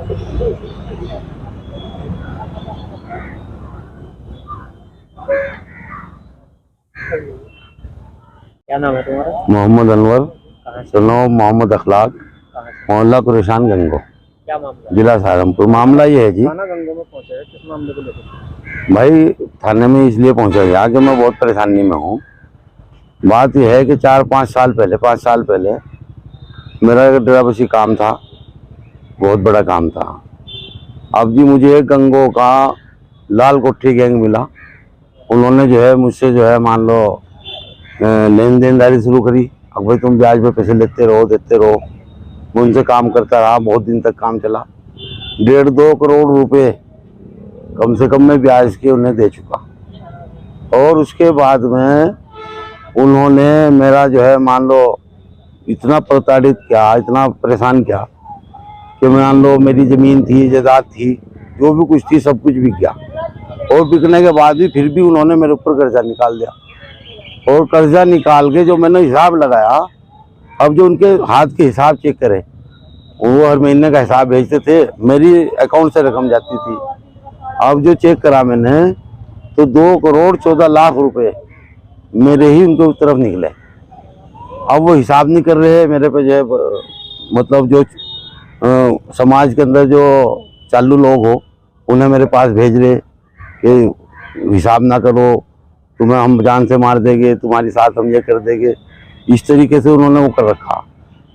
क्या नाम है तुम्हारा? मोहम्मद अनवर, कहाँ से? सुनो मोहम्मद अखलाक, कहाँ से? मोहल्ला कुरेशान गंगो, क्या मामला है? जिला सहारनपुर। मामला ये है जी, थाना गंगो में पहुंचे हैं, किस मामले को लेकर? भाई थाने में इसलिए पहुंचा गया कि मैं बहुत परेशानी में हूँ। बात यह है कि 5 साल पहले मेरा एक ड्राइवरी काम था, बहुत बड़ा काम था। अब जी मुझे गंगो का लाल कोठी गैंग मिला। उन्होंने जो है मुझसे जो है मान लो लेन देनदारी शुरू करी। अब भाई तुम ब्याज पे पैसे लेते रहो। मैं उनसे काम करता रहा, बहुत दिन तक काम चला। 1.5-2 करोड़ रुपए कम से कम मैं ब्याज के उन्हें दे चुका। और उसके बाद में उन्होंने मेरा जो है मान लो इतना प्रताड़ित किया, इतना परेशान किया कि मान लो मेरी ज़मीन थी, जायदाद थी, जो भी कुछ थी, सब कुछ बिक गया। और बिकने के बाद भी फिर भी उन्होंने मेरे ऊपर कर्जा निकाल दिया। और कर्जा निकाल के जो मैंने हिसाब लगाया, अब जो उनके हाथ के हिसाब चेक करें, वो हर महीने का हिसाब भेजते थे, मेरी अकाउंट से रकम जाती थी। अब जो चेक करा मैंने तो 2,14,00,000 रुपए मेरे ही उनके तरफ निकले। अब वो हिसाब नहीं कर रहे मेरे पे, जो है मतलब जो समाज के अंदर जो चालू लोग हो उन्हें मेरे पास भेज रहे कि हिसाब ना करो, तुम्हें हम जान से मार देंगे, तुम्हारी साथ हम ये कर देंगे। इस तरीके से उन्होंने वो कर रखा।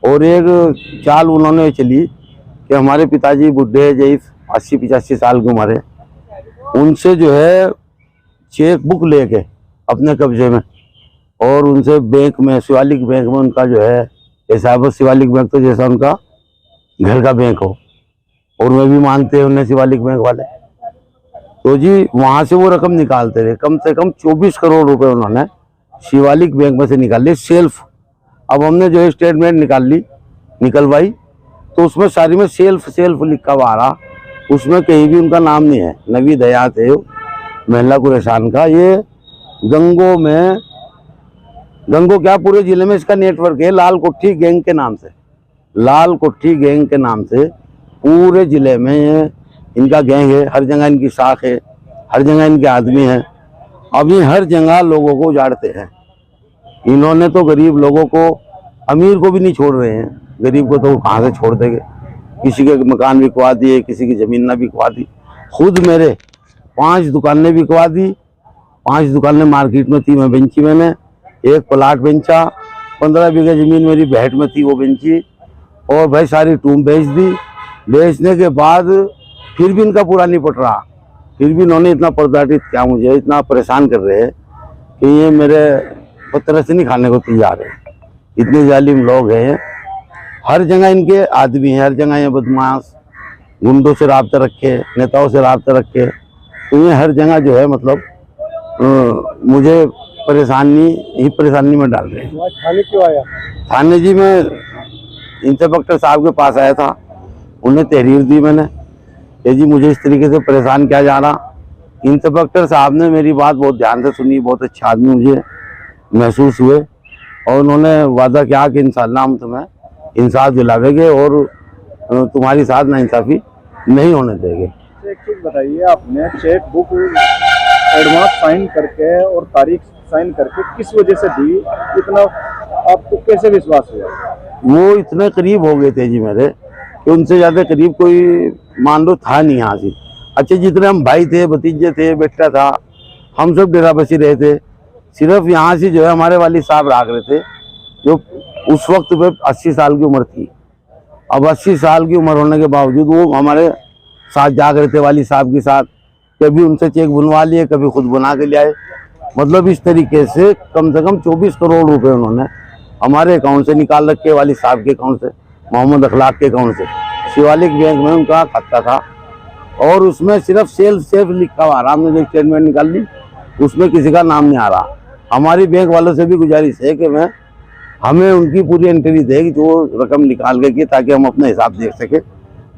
और एक चाल उन्होंने चली कि हमारे पिताजी बुढ़े जईफ 80-85 साल की उम्र है, उनसे जो है चेक बुक लेके अपने कब्जे में, और उनसे बैंक में, शिवालिक बैंक में उनका जो है हिसाब। शिवालिक बैंक तो जैसा उनका घर का बैंक हो, और वे भी मानते हैं उन्हें शिवालिक बैंक वाले। तो जी वहाँ से वो रकम निकालते रहे, कम से कम 24 करोड़ रुपए उन्होंने शिवालिक बैंक में से निकाल लिए सेल्फ। अब हमने जो है स्टेटमेंट निकलवाई, तो उसमें सारी में सेल्फ लिखा हुआ आ रहा, उसमें कहीं भी उनका नाम नहीं है। नवीद हयात है मोहल्ला कुरेशान का। ये गंगो क्या पूरे जिले में इसका नेटवर्क है, लाल कोठी गैंग के नाम से। लाल कोठी गैंग के नाम से पूरे जिले में ये इनका गैंग है। हर जगह इनकी साख है, हर जगह इनके आदमी हैं। अब ये हर जगह लोगों को उजाड़ते हैं। इन्होंने तो गरीब लोगों को, अमीर को भी नहीं छोड़ रहे हैं, गरीब को तो कहाँ से छोड़ देंगे। किसी के मकान बिकवा दिए, किसी की ज़मीन ना बिकवा दी। खुद मेरे 5 दुकानें बिकवा दी। 5 दुकानें मार्केट में थी, मैं बेंची। मैंने एक प्लाट बेचा, 15 बीघे ज़मीन मेरी बहट में थी, वो बेची। और भाई सारी टूम बेच दी। बेचने के बाद फिर भी इनका पूरा नहीं पट रहा। फिर भी इन्होंने इतना प्रताड़ित किया, मुझे इतना परेशान कर रहे हैं कि ये मेरे पत्थर से नहीं खाने को तैयार है। इतने जालिम लोग हैं, हर जगह इनके आदमी हैं, हर जगह ये बदमाश गुंडों से राब्ता रखे, नेताओं से राब्ता रखे। तो ये हर जगह जो है मतलब मुझे परेशानी में डाल रहे हैं। थाने क्यों आया? थाने जी मैं इंस्पेक्टर साहब के पास आया था, उन्हें तहरीर दी मैंने कि जी मुझे इस तरीके से परेशान किया जा रहा। इंस्पेक्टर साहब ने मेरी बात बहुत ध्यान से सुनी, बहुत अच्छा आदमी मुझे महसूस हुए, और उन्होंने वादा किया कि इंशाअल्लाह हम तुम्हें इंसाफ दिलावेंगे और तुम्हारी साथ नाइंसाफ़ी नहीं होने देंगे। एक चीज़ बताइए, आपने चेक बुक एडवांस साइन करके और तारीख साइन करके किस वजह से दी? इतना आपको कैसे विश्वास हुआ? वो इतने करीब हो गए थे जी मेरे कि उनसे ज़्यादा करीब कोई मान लो था नहीं यहाँ से। अच्छा, जितने हम भाई थे, भतीजे थे, बेटा था, हम सब डेरा बसी रहे थे। सिर्फ यहाँ से जो है हमारे वाली साहब राग रहे थे, जो उस वक्त पे 80 साल की उम्र थी। अब 80 साल की उम्र होने के बावजूद वो हमारे साथ जाग रहे थे, वाली साहब के साथ। कभी उनसे चेक बनवा लिए, कभी खुद बना के ले आए। मतलब इस तरीके से कम 24 करोड़ रुपए उन्होंने हमारे अकाउंट से निकाल रखे, वाली साहब के अकाउंट से, मोहम्मद अखलाक के अकाउंट से। शिवालिक बैंक में उनका खाता था, और उसमें सिर्फ सेल्फ लिखा हुआ रहा। हमने जो स्टेटमेंट निकाल ली, उसमें किसी का नाम नहीं आ रहा। हमारी बैंक वालों से भी गुजारिश है कि हमें उनकी पूरी एंट्री दे कि जो रकम निकाल के की, ताकि हम अपना हिसाब देख सके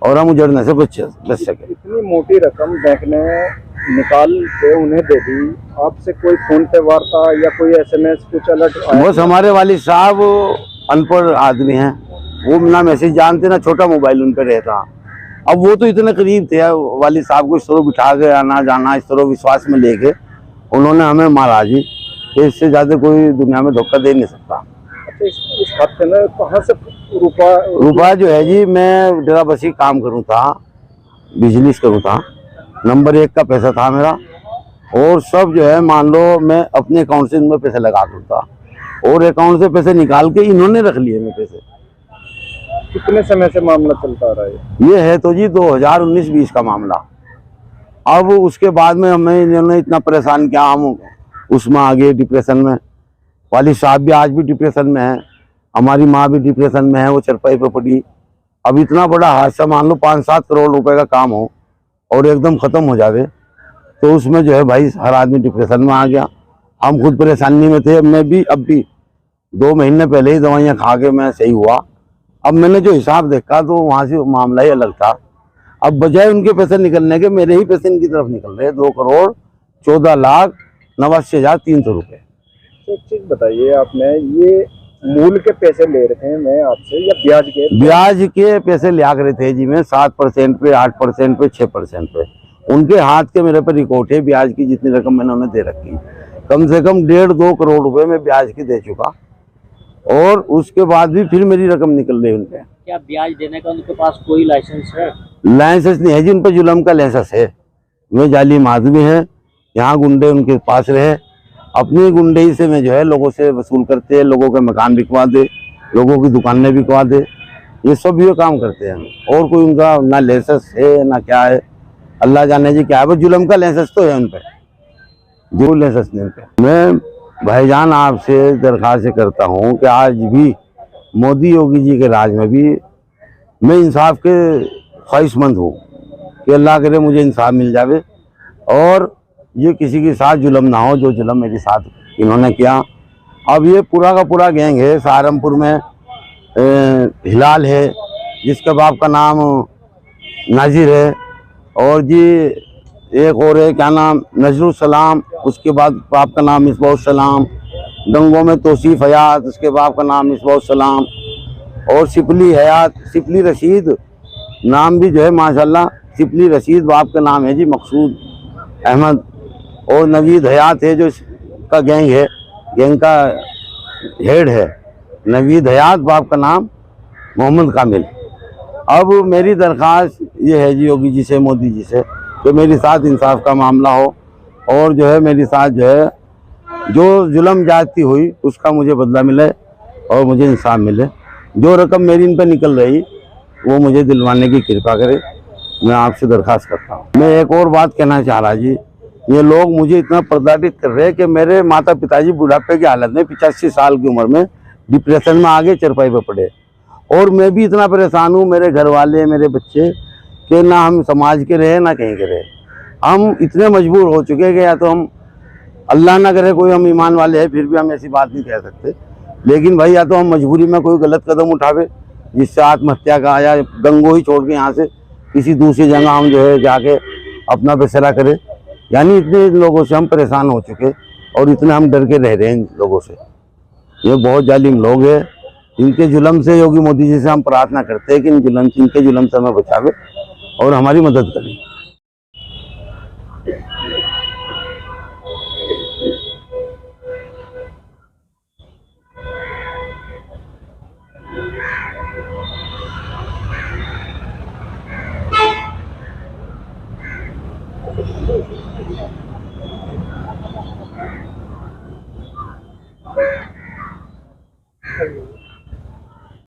और हम उजड़ने से बच सके। इतनी मोटी रकम बैंक ने निकाल के उन्हें दे दी, आपसे कोई फोन पे वार्ता या कोई SMS कुछ अलर्ट आया? बस हमारे वाली साहब अनपढ़ आदमी हैं, वो ना मैसेज जानते, ना छोटा मोबाइल उन पर रहता। अब वो तो इतने करीब थे, वालिद साहब को इस तरह बिठा के आना जाना, इस तरह विश्वास में लेके उन्होंने हमें मारा जी, कि इससे ज्यादा कोई दुनिया में धोखा दे नहीं सकता। अच्छा, इस खाते में कहाँ से रुपया जो है जी, मैं डेरा बसी काम करूँ था, बिजनेस करूँ था, नंबर 1 का पैसा था मेरा, और सब जो है मान लो मैं अपने अकाउंट से इनमें पैसे लगा दूँ था, और अकाउंट से पैसे निकाल के इन्होंने रख लिए मेरे पैसे। कितने समय से मामला चलता आ रहा है? ये है तो जी 2019-20 का मामला। अब उसके बाद में हमें इन्होंने इतना परेशान किया, हम उसमें आ गए डिप्रेशन में। वालिद साहब भी आज भी डिप्रेशन में है, हमारी माँ भी डिप्रेशन में है, वो चरपाई पे पड़ी। अब इतना बड़ा हादसा, मान लो 5-7 करोड़ रुपए का काम हो और एकदम खत्म हो जावे, तो उसमें जो है भाई हर आदमी डिप्रेशन में आ गया। हम खुद परेशानी में थे, मैं भी अब भी 2 महीने पहले ही दवाइयाँ खा के मैं सही हुआ। अब मैंने जो हिसाब देखा तो वहाँ से मामला ही अलग था। अब बजाय उनके पैसे निकलने के मेरे ही पैसे इनकी तरफ निकल रहे हैं, 2,14,89,300 रुपये। तो एक चीज बताइए, आपने ये मूल के पैसे ले रहे थे मैं आपसे या ब्याज के? ब्याज के पैसे लिया करे थे जी मैं, 7% पे, 8% पे, 6% पे। उनके हाथ के मेरे पर रिकॉर्ड है ब्याज की, जितनी रकम मैंने उन्हें दे रखी, कम से कम 1.5-2 करोड़ रुपए में ब्याज की दे चुका, और उसके बाद भी फिर मेरी रकम निकल रही उनके। क्या ब्याज देने का उनके पास कोई लाइसेंस है? लाइसेंस नहीं है जी, उन पर जुल्म का लाइसेंस है। वे जाली आदमी है, यहाँ गुंडे उनके पास रहे, अपनी गुंडई से में जो है लोगों से वसूल करते हैं, लोगों के मकान बिकवा दे, लोगों की दुकानें बिकवा दे, ये सब ये काम करते हैं। और कोई उनका ना लाइसेंस है ना क्या है, अल्लाह जाने जी क्या है। वो जुल्म का लाइसेंस तो है उन पर, जो लाइसेंस नहीं उन पर। मैं भाईजान आपसे दरख्वास्त करता हूँ कि आज भी मोदी योगी जी के राज में भी मैं इंसाफ के ख्वाहिशमंद हूँ कि अल्लाह करे मुझे इंसाफ मिल जावे, और ये किसी के साथ जुल्म ना हो जो जुल्म मेरे साथ इन्होंने किया। अब ये पूरा का पूरा गैंग है, सहारनपुर में हिलाल है जिसके बाप का नाम नाजिर है, और जी एक और है क्या नाम नजरुसलाम, उसके बाद बाप का नाम मिसबाउसलाम। डंगों में तौसीफ हयात, उसके बाप का नाम मिसबाउसलाम। और सिपली हयात, सिपली रशीद नाम भी जो है माशाल्लाह, सिपली रशीद बाप का नाम है जी मकसूद अहमद। और नवीद हयात है जो इसका गैंग है, गैंग का हेड है नवीद हयात, बाप का नाम मोहम्मद कामिल। अब मेरी दरख्वास्त ये है जी योगी जी से, मोदी जी से, कि मेरे साथ इंसाफ का मामला हो, और जो है मेरे साथ जो है जो जुल्म जाती हुई उसका मुझे बदला मिले और मुझे इंसाफ मिले। जो रकम मेरी इन पर निकल रही वो मुझे दिलवाने की कृपा करे, मैं आपसे दरख्वास्त करता हूँ। मैं एक और बात कहना चाह रहा जी, ये लोग मुझे इतना प्रताड़ित कर रहे हैं कि मेरे माता पिताजी बुढ़ापे की हालत में 85 साल की उम्र में डिप्रेशन में आगे चरपाई पर पड़े, और मैं भी इतना परेशान हूँ, मेरे घर वाले मेरे बच्चे, कि ना हम समाज के रहे ना कहीं के रहे। हम इतने मजबूर हो चुके हैं कि या तो हम, अल्लाह ना करे कोई हम ईमान वाले हैं फिर भी हम ऐसी बात नहीं कह सकते, लेकिन भाई या तो हम मजबूरी में कोई गलत कदम उठावे जिससे आत्महत्या का, या गंगो ही छोड़ के यहाँ से किसी दूसरी जगह हम जो है जाके अपना बसेरा करें। यानी इतने लोगों से हम परेशान हो चुके, और इतने हम डर के रह रहे हैं इन लोगों से। ये बहुत जालिम लोग हैं, इनके जुल्म से योगी मोदी जी से हम प्रार्थना करते हैं कि इनके जुल्म से हमें बचावे और हमारी मदद करें। Thank you.